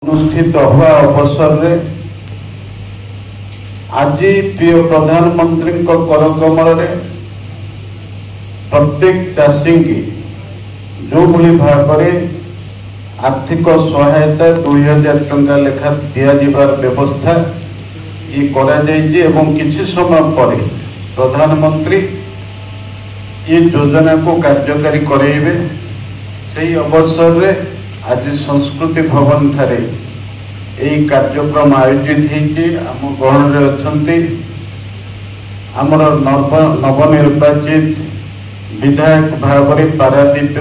अनुष्ठित हुआ अवसर रे आज प्रिय प्रधानमंत्री कर कमल प्रत्येक चाषी की जो भाव आर्थिक सहायता 2000 टंका लेखा दियार व्यवस्था ये किसी समय पर प्रधानमंत्री ये योजना को कार्यकारी करेंगे। से अवसर रे आज संस्कृति भवन ठारे यही कार्यक्रम आयोजित होती आम गहन अच्छा आमर नवनिर्वाचित विधायक भाव पारादीप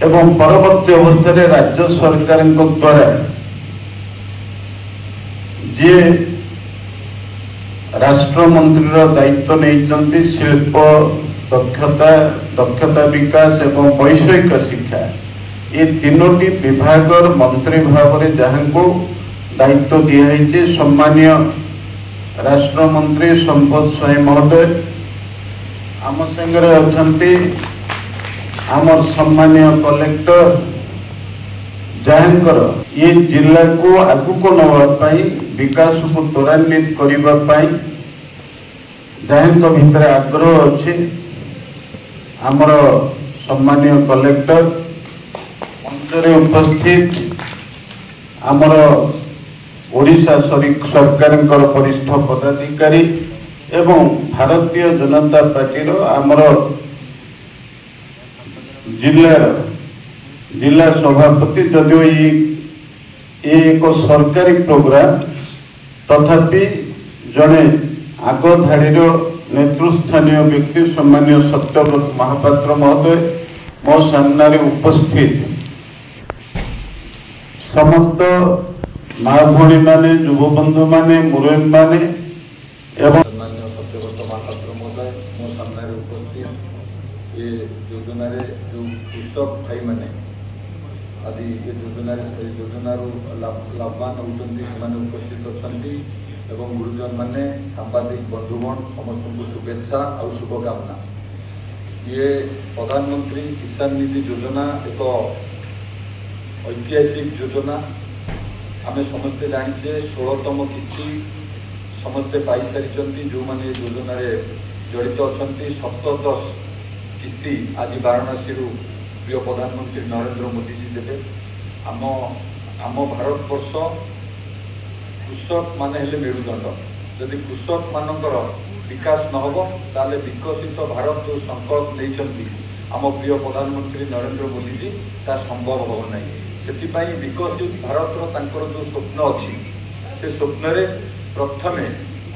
एवं परवर्ती अवस्था राज्य सरकार द्वारा जी राष्ट्रमंत्री दायित्व नहीं शिल्प दक्षता विकास एवं वैषयिक शिक्षा ये तीनोटी विभाग मंत्री भाव में जहाँ को दायित्व दिखाई सम्मानीय राष्ट्रमंत्री संपद स्वाई महोदय आम संगे अच्छा आमर सम्मानीय कलेक्टर जहाँकर ये जिला को आगुक नवाई विकास को त्वरान्वित करने जहाँ भितर आग्रह अच्छे आमर सम्मानीय कलेक्टर मंचरे उपस्थित आमर ओडिशा सरकार वरिष्ठ पदाधिकारी एवं भारतीय जनता पार्टी आमर जिला सभापति जदिव ये एक सरकारी प्रोग्राम तथापि जड़े आग धाड़ी नेतृस्थानीय व्यक्ति सम्मानीय सत्यव्रत महापात्र महोदय मो सामने उपस्थित समस्त माँ भौणी माने युव बंधु माने मुरबी माने एवं सम्मानीय सत्यव्रत महापात्र महोदय मो सामने उपस्थित ये योजना जो कृषक भाई मैंने आदि ये योजनार लाभवान होती उपस्थित अच्छा एवं गुरुजन माने सांबादिक बंधुगण समस्त को शुभेच्छा और शुभकामना। ये प्रधानमंत्री किसान निधि योजना एक ऐतिहासिक योजना आम समस्ते जाचे 16तम किस्ती समस्ते पाई सारी जो मैंने योजन जड़ित अच्छा 17 किस्ती आज वाराणसी प्रिय प्रधानमंत्री नरेंद्र मोदी जी देवे आम भारत वर्ष कृषक माने हेले मेरुदंड जदि कृषक मानकर विकास न हो ताले विकसित भारत जो संकल्प नहीं आम प्रिय प्रधानमंत्री नरेंद्र मोदी जी ता संभव हो नहीं से विकसित भारत जो स्वप्न अच्छी से स्वप्न प्रथम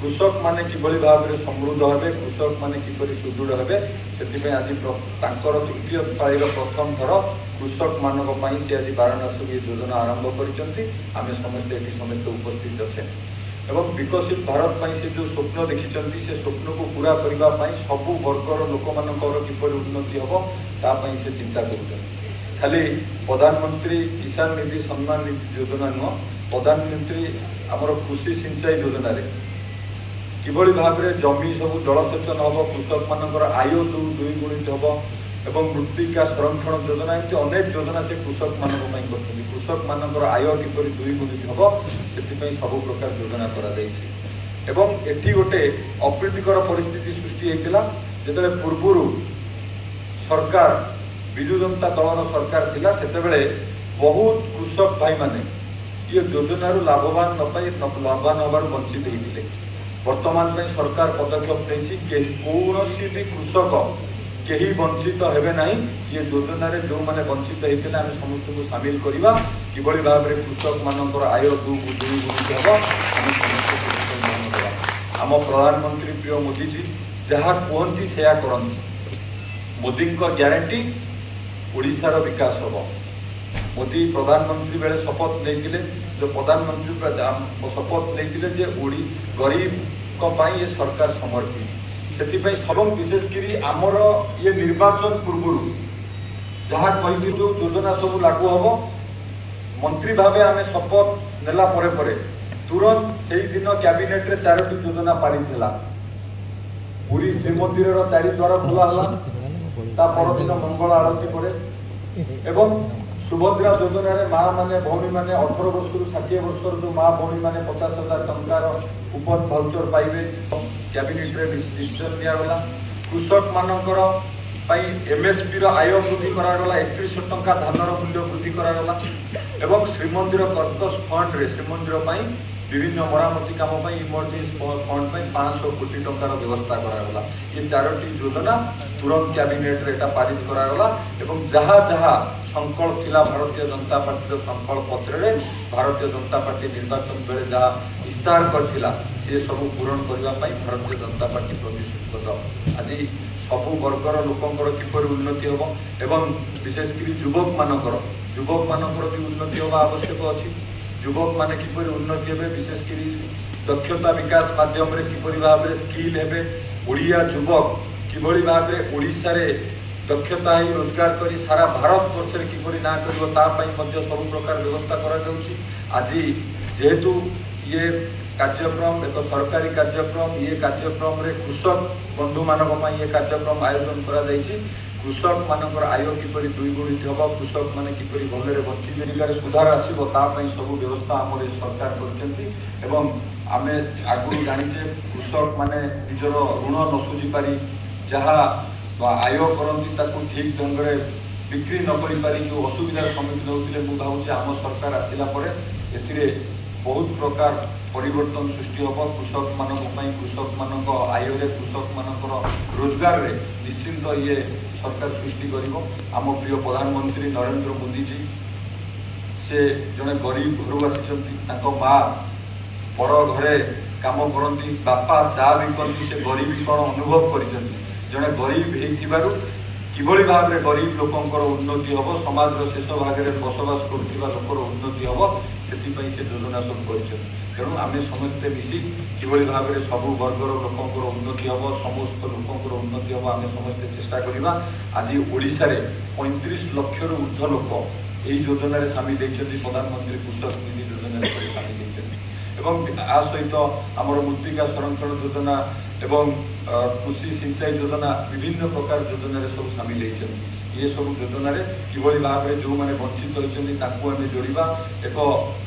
कृषक माने किभली भाव में समृद्ध हे कृषक माने किपरि सुदृढ़ हे से आज तृतीय पाळीर प्रथम थर कृषक मानक से आज वाराणसी योजना आरंभ कर समस्ते समस्ते उपस्थित अच्छे एवं विकसित भारत से जो स्वप्न देखी से स्वप्न को पूरा करने सबू वर्गर लोक मानकर किपरि उन्नति हम तापाई से चिंता कर खाली प्रधानमंत्री किसान निधि सम्मान निधि योजना नुह प्रधानमंत्री आमर कृषि सिंचाई योजना किभली भाव में जमी सब जलसेचन हम कृषक मानकर आय द्विगुणित हम एवं मृत्तिका संरक्षण योजना एमती अनेक योजना से कृषक मानक कर कृषक मानकर आय किपरि द्विगुणित हम से सब प्रकार योजना एवं एटी गोटे अप्रीतिकर परिस्थिति सृष्टि होता जो पूर्व सरकार विजु जनता दलर सरकार थिला सेतेबेले बहुत कृषक भाई माने ये योजना लाभवान न पाई लाभवान हबार वंचित होते वर्तमान में सरकार पदक्षेप नहीं कौन भी कृषक कहीं वंचित हेबे नहीं ये योजना जो मैंने वंचित होते हैं समस्त को सामिल करवा किभली भाव में कृषक मानकर आय द्विगुणित हम आम प्रधानमंत्री प्रिय मोदी जी जहाँ कहती से करती मोदी ग्यारंटी ओडिशार विकास हम मोदी प्रधानमंत्री बेले शपथ नहीं जो प्रधानमंत्री शपथ नहीं गरीब ये सरकार समर्पित से सब विशेषकर आमर ये निर्वाचन पूर्व जहाँ कही जो योजना सब लागू हम मंत्री भाव आम शपथ नेला परे तुरंत से दिन कैबिनेट रे 4टी योजना पारित पूरी श्रीमंदिर 4 द्वार खोला ता परदिन मंगल आरती पड़े एवं सुभद्रा योजन माँ मैंने भौणी मैंने 18 वर्ष 60 वर्ष जो माँ भौणी मैंने 50,000 टंकार कूपन भाउचर पाइबे कैबिनेट रे डिसीजन नियागला। कृषक मानकर एमएसपी आय वृद्धि करागला 3100 टंका धानर मूल्य वृद्धि करागला एवं श्रीमंदिर कर्कश फंड रे श्रीमंदिर विभिन्न मरामती काम इमरजेंसी फंड 500 कोटी टंकार व्यवस्था करागला। ये 4टी योजना तुरंत कैबिनेट रे पारित करागला एवं जहाँ जहाँ संकल्प थिला भारतीय जनता पार्टी संकल्प पत्र रे भारतीय जनता पार्टी निर्वाचन बेले जहाँ इस्तार करथिला से सब पूरण करबा पई भारतीय जनता पार्टी प्रतिश्रुतिबद्ध। आज सबु वर्गर लोकंकर किपर उन्नति होबो एवं विशेषकर युवक मानकर भी उन्नति होबा आवश्यक अछि। युवक माने किपर उन्नति हेबे विशेषकर दक्षता विकास माध्यम रे किपर भाव रे स्किल हेबे ओडिया युवक किभली भाव रे ओडिसा रे दक्षता ही रोजगार करी सारा भारत वर्ष में किपरि ना करिवो ता पई मध्य सब प्रकार व्यवस्था करा जाउची। आज जेहेतु ये कार्यक्रम एक सरकारी कार्यक्रम ये कार्यक्रम रे कृषक बंधु मानक पई ये कार्यक्रम आयोजन करा जायछि। कृषक मानकर आय किपरि द्विगुणित होबो कृषक माने किपरि भलरे बंचिबे जीविकार सुधार आसीबो ता पई सब व्यवस्था हमरे सरकार करचंती एवं आमे आगु जानिचे कृषक माने निजर ऋण न सुझी पारी जहा आय करती ठीक ढंग से बिक्री न करी जो असुविधार सम्मुखीन होते मुझे भावुँ आम सरकार आसला बहुत प्रकार परिवर्तन सृष्टि हम कृषक कृषक मान आय कृषक मान रोजगार रे निश्चिंत ये सरकार सृष्टि कर आम प्रिय प्रधानमंत्री नरेंद्र मोदी जी से जड़े गरीब घर आसी माँ पर घरे काम करती बापा चा बिकती से गरीबी कौन अनुभव कर जड़े गरीब किभली भाव में गरीब लोकंर उन्नति हम समाज शेष भाग में बसवास करुवा लोकर उन्नति हम से योजना सब कर तेणु आम समस्ते मिसी किभली भाव में सबू वर्गर लोकंर उन्नति हम समस्त लोकंर उन्नति हम आम समस्ते चेष्टा करवा। आज ओडिशा रे 35 लाख रु ऊर्ध्व लोक यही योजन सामिल होती प्रधानमंत्री कृषक निधि योजन सामिल होती आ सहित आमर मृत्तिका संरक्षण योजना एवं कृषि सिंचाई योजना विभिन्न प्रकार योजन सब सामिल होती। ये सब योजन किभली भाव में जो मैंने वंचित होती जोड़ा एक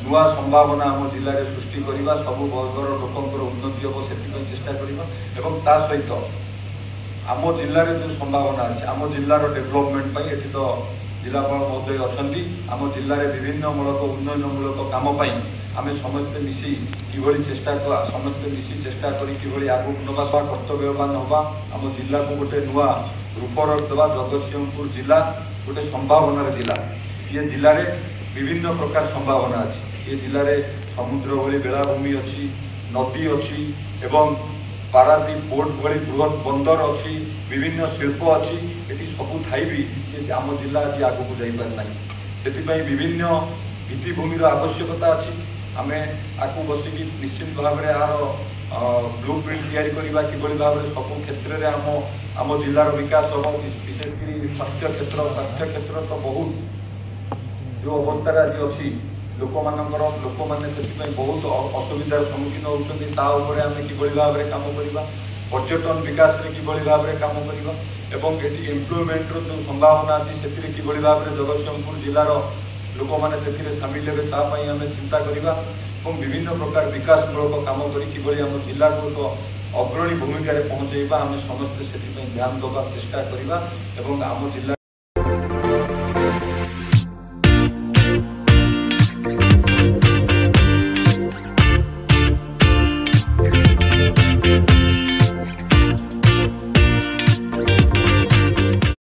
नुआ संभावना आम जिले में सृष्टि करवा सबू वर्गर लोकंर उन्नति हम से चेष्टा करवा सहित आम जिले में जो संभावना अच्छे आम जिलार डेभलपमेंट ये तो जिलापाल महोदय अच्छा आम जिले में विभिन्न मूलक उन्नयनमूलक काम आम समस्ते मिसी किभली चेष्टा समस्ते मिसी चेष्टा करी किभली आगु नवा कर्तव्यवान हवा आम जिला को गोटे नुआ रूप देवा। जगतसिंहपुर जिला गोटे संभावनार जिला ये जिले में विभिन्न प्रकार संभावना अच्छी। ये जिले में समुद्र भली बेलाभूमि अच्छी नदी अच्छी एवं पारादीप पोर्ट भली बृहत बंदर अच्छी विभिन्न शिल्प अच्छी ये सबू थाई भी ये आम जिला आज आगू को जापारना से विभिन्न भित्तिभूमिर आवश्यकता अच्छी। आम आपको बसिकी निश्चित भाव में यार ब्लू प्रिंट तैयारी करवा किभली भाव में सब क्षेत्र में आम जिलार विकास हम विशेषकर स्वास्थ्य क्षेत्र तो बहुत जो अवस्था आज अच्छी लोक मैंने से बहुत असुविधार सम्मुखीन होती आम किभली भाव में काम करवा पर्यटन विकास में किभली भाव में काम करवा एवं ये एम्प्लॉयमेंट जो संभावना अच्छी से किभली भाव में जगतसिंहपुर जिलार लोक मैंने सामिल हे आम चिंता करवा विभिन्न प्रकार विकासमूलक काम करी आम जिला को तो अग्रणी भूमिका पहुँचेबा आम समस्ते से ध्यान देवा चेष्टा करवा आम जिला